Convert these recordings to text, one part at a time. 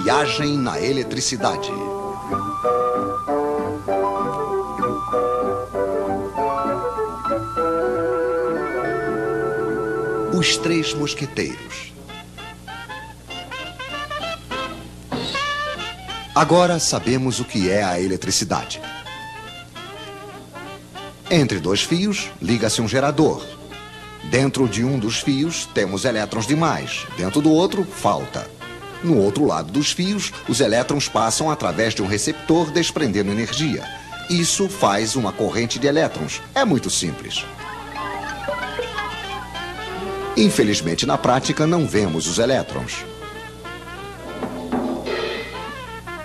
Viagem na eletricidade. Os Três Mosqueteiros. Agora sabemos o que é a eletricidade. Entre dois fios, liga-se um gerador. Dentro de um dos fios, temos elétrons demais. Dentro do outro, falta. No outro lado dos fios, os elétrons passam através de um receptor desprendendo energia. Isso faz uma corrente de elétrons. É muito simples. Infelizmente, na prática, não vemos os elétrons.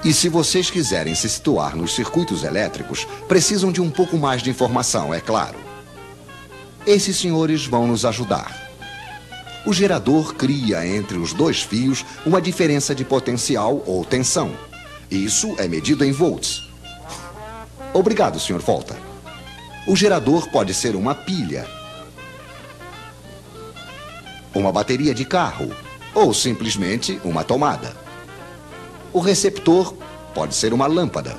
E se vocês quiserem se situar nos circuitos elétricos, precisam de um pouco mais de informação, é claro. Esses senhores vão nos ajudar. O gerador cria entre os dois fios uma diferença de potencial ou tensão. Isso é medido em volts. Obrigado, Sr. Volta. O gerador pode ser uma pilha, uma bateria de carro ou simplesmente uma tomada. O receptor pode ser uma lâmpada,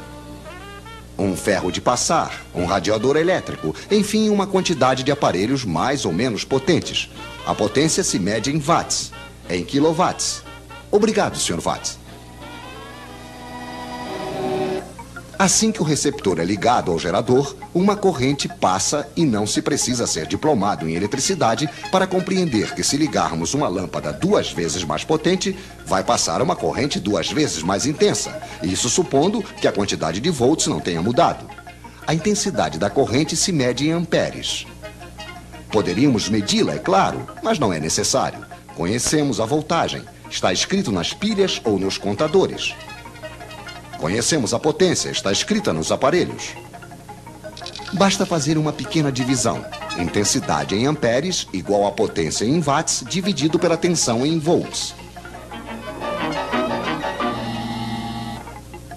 um ferro de passar, um radiador elétrico, enfim, uma quantidade de aparelhos mais ou menos potentes. A potência se mede em watts, em quilowatts. Obrigado, Sr. Watts. Assim que o receptor é ligado ao gerador, uma corrente passa e não se precisa ser diplomado em eletricidade para compreender que se ligarmos uma lâmpada 2 vezes mais potente, vai passar uma corrente 2 vezes mais intensa. Isso supondo que a quantidade de volts não tenha mudado. A intensidade da corrente se mede em amperes. Poderíamos medi-la, é claro, mas não é necessário. Conhecemos a voltagem. Está escrito nas pilhas ou nos contadores. Conhecemos a potência, está escrita nos aparelhos. Basta fazer uma pequena divisão. Intensidade em amperes igual a potência em watts dividido pela tensão em volts.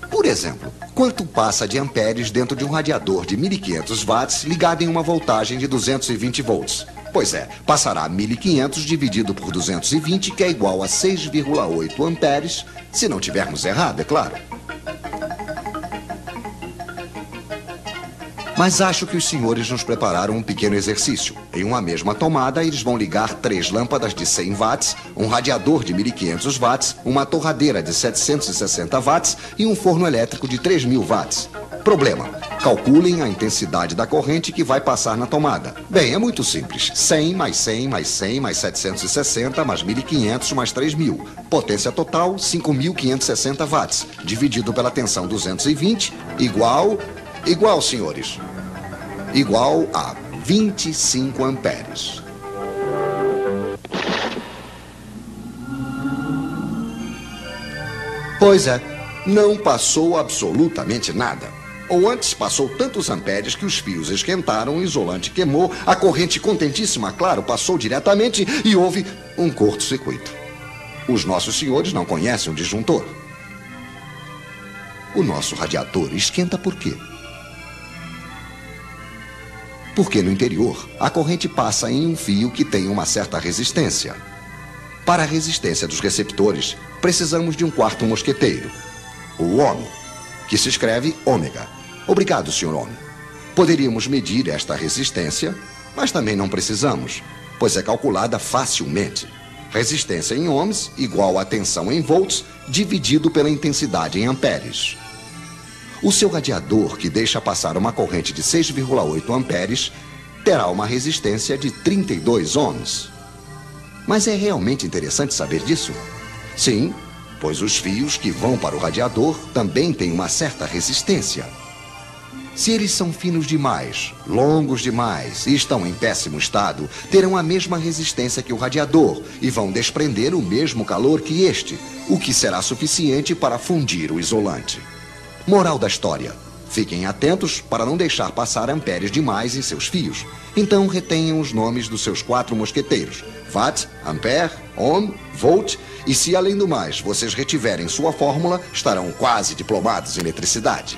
Por exemplo, quanto passa de amperes dentro de um radiador de 1500 watts ligado em uma voltagem de 220 volts? Pois é, passará 1500 dividido por 220, que é igual a 6,8 amperes, se não tivermos errado, é claro. Mas acho que os senhores nos prepararam um pequeno exercício. Em uma mesma tomada, eles vão ligar 3 lâmpadas de 100 watts, um radiador de 1500 watts, uma torradeira de 760 watts e um forno elétrico de 3000 watts. Problema: calculem a intensidade da corrente que vai passar na tomada. Bem, é muito simples. 100 mais 100 mais 100 mais 760 mais 1500 mais 3000. Potência total, 5.560 watts. Dividido pela tensão 220, igual, senhores, igual a 25 amperes. Pois é, não passou absolutamente nada. Ou antes, passou tantos amperes que os fios esquentaram, o isolante queimou, a corrente contentíssima, claro, passou diretamente e houve um curto-circuito. Os nossos senhores não conhecem o disjuntor. O nosso radiador esquenta por quê? Porque no interior, a corrente passa em um fio que tem uma certa resistência. Para a resistência dos receptores, precisamos de um quarto mosqueteiro, o ohm, que se escreve ômega. Obrigado, Sr. Ohm. Poderíamos medir esta resistência, mas também não precisamos, pois é calculada facilmente. Resistência em ohms igual a tensão em volts dividido pela intensidade em amperes. O seu radiador, que deixa passar uma corrente de 6,8 amperes, terá uma resistência de 32 ohms. Mas é realmente interessante saber disso? Sim, pois os fios que vão para o radiador também têm uma certa resistência. Se eles são finos demais, longos demais e estão em péssimo estado, terão a mesma resistência que o radiador e vão desprender o mesmo calor que este, o que será suficiente para fundir o isolante. Moral da história: fiquem atentos para não deixar passar amperes demais em seus fios. Então retenham os nomes dos seus 4 mosqueteiros: watt, ampere, ohm, volt. E se além do mais vocês retiverem sua fórmula, estarão quase diplomados em eletricidade.